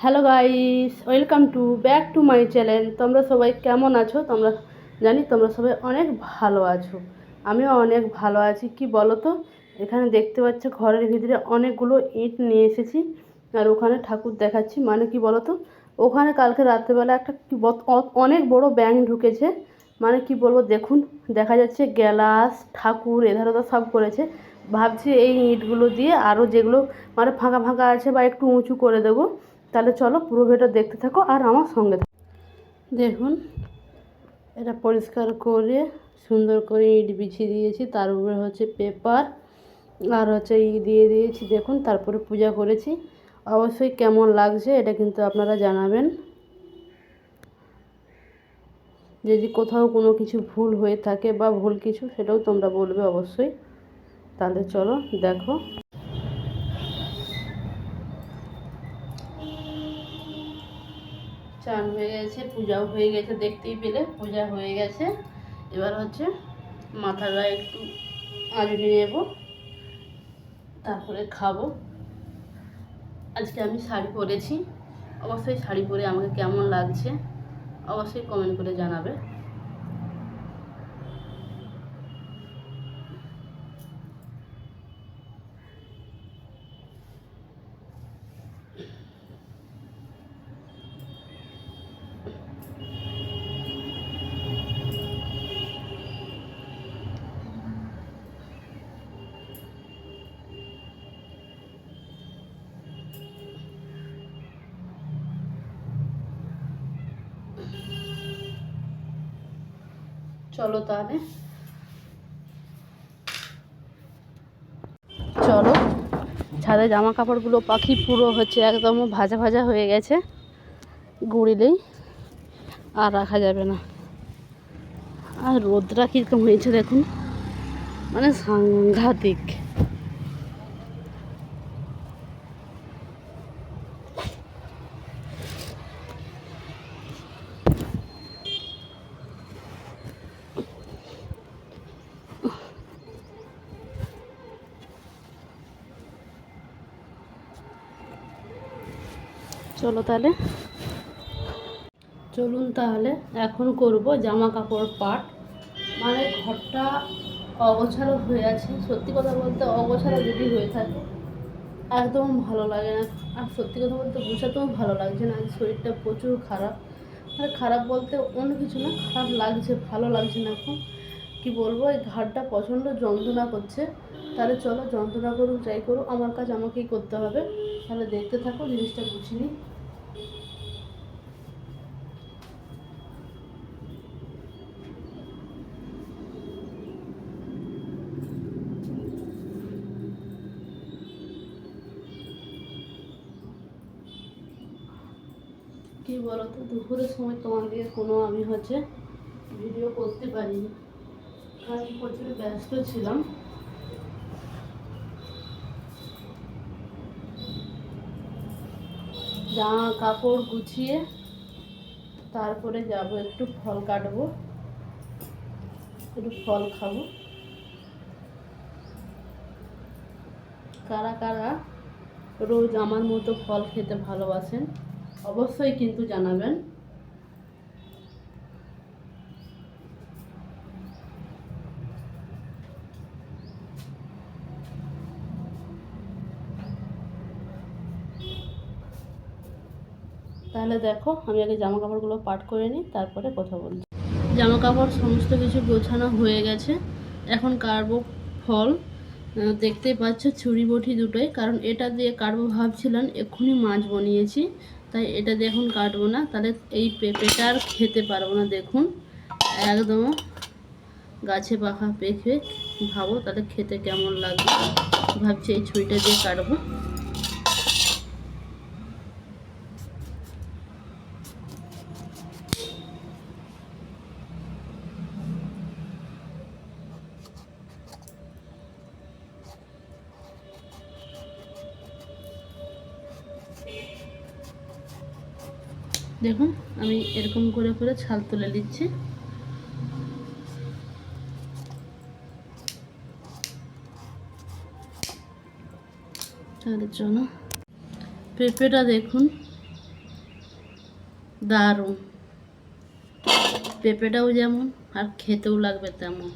Hello guys, welcome to back to my channel. তোমরা সবাই কেমন আছো? জানি তোমরা সবাই অনেক ভালো আছো। আমিও অনেক ভালো আছি। কি বলো তো, এখানে দেখতে পাচ্ছ ঘরের ভিতরে অনেকগুলো ইট নিয়ে এসেছি আর ওখানে ঠাকুর দেখাচ্ছি। মানে কি বলো তো, ওখানে কালকে রাত্রেবেলা একটা অনেক বড় ব্যাঙ ঢুকেছে। মানে কি বলবো, দেখুন দেখা যাচ্ছে গ্যালাস ঠাকুর এধার ওধার সব করেছে। ভাবছি এই ইটগুলো দিয়ে আরও যেগুলো মানে ফাঁকা ফাঁকা আছে বা একটু উঁচু করে দেবো। তাহলে চলো পুরো ভিডিওটা দেখতে থাকো আর আমার সঙ্গে থাকো। দেখুন, এটা পরিষ্কার করে সুন্দর করে ইট বিছিয়ে দিয়েছি, তার উপরে হচ্ছে পেপার আর হচ্ছে দিয়ে দিয়েছি। দেখুন, তারপরে পূজা করেছি। অবশ্যই কেমন লাগছে এটা কিন্তু আপনারা জানাবেন। যদি কোথাও কোনো কিছু ভুল হয়ে থাকে বা ভুল কিছু, সেটাও তোমরা বলবে অবশ্যই। তাহলে চলো দেখো। চান হয়ে গেছে, পূজাও হয়ে গেছে, দেখতেই পেলে পূজা হয়ে গেছে। এবার হচ্ছে মাথাটা একটু আঁচড়ে নেব, তারপরে খাবো। আজকে আমি শাড়ি পরেছি। অবশ্যই শাড়ি পরে আমাকে কেমন লাগছে অবশ্যই কমেন্ট করে জানাবে। চলো তাহলে চলো। ছাদে জামা কাপড়গুলো পাখি পুরো হচ্ছে একদম ভাজা ভাজা হয়ে গেছে, গুঁড়িলেই আর রাখা যাবে না। আর রোদটা কীরকম হয়েছে দেখুন, মানে সাংঘাতিক। চলো তাহলে, চলুন তাহলে এখন করব জামা কাপড় পাট। মানে ঘরটা অগোছালো হয়ে আছে। সত্যি কথা বলতে অগোছালো যদি হয়ে থাকে একদম ভালো লাগে না। আর সত্যি কথা বলতে গোছাতেও ভালো লাগছে না। আজ শরীরটা প্রচুর খারাপ। মানে খারাপ বলতে অন্য কিছু না, খারাপ লাগছে, ভালো লাগছে না এখন। কি বলবো, এই ঘাড়টা প্রচণ্ড যন্ত্রণা করছে। তাহলে চলো, যন্ত্রণা করুক যাই করুক, আমার কাজ আমাকেই করতে হবে। তাহলে দেখতে থাকো, জিনিসটা বুঝিনি। কি বলতো, দুপুরের সময় তোমাদের কোনো আমি হচ্ছে ভিডিও করতে পারিনি, কারণ প্রচুর ব্যস্ত ছিলাম। জামা কাপড় গুছিয়ে তারপরে যাব, একটু ফল কাটবো, একটু ফল খাবো। কারা কারা রোজ আমার মতো ফল খেতে ভালোবাসেন অবশ্যই কিন্তু জানাবেন। তাহলে দেখো, আমি আগে জামা কাপড়গুলো পাট করে নিই, তারপরে কথা বলছি। জামা কাপড় সমস্ত কিছু গোছানো হয়ে গেছে। এখন কাটবো ফল। দেখতেই পাচ্ছ ছুরি বটি দুটোই, কারণ এটা দিয়ে কাটবো ভাবছিলাম, এক্ষুনি মাছ বানিয়েছি, তাই এটা দিয়ে এখন কাটবো না। তাহলে এই পেঁপেটা আর খেতে পারবো না। দেখুন একদম গাছে পাকা পেঁপে, ভাবো তাহলে খেতে কেমন লাগবে। ভাবছি এই ছুরিটা দিয়ে কাটবো। দেখুন আমি এরকম করে করে ছাল তুলে দিচ্ছি। তাহলে চলো, পেঁপেটা দেখুন দারুণ, পেঁপেটাও যেমন আর খেতেও লাগবে তেমন।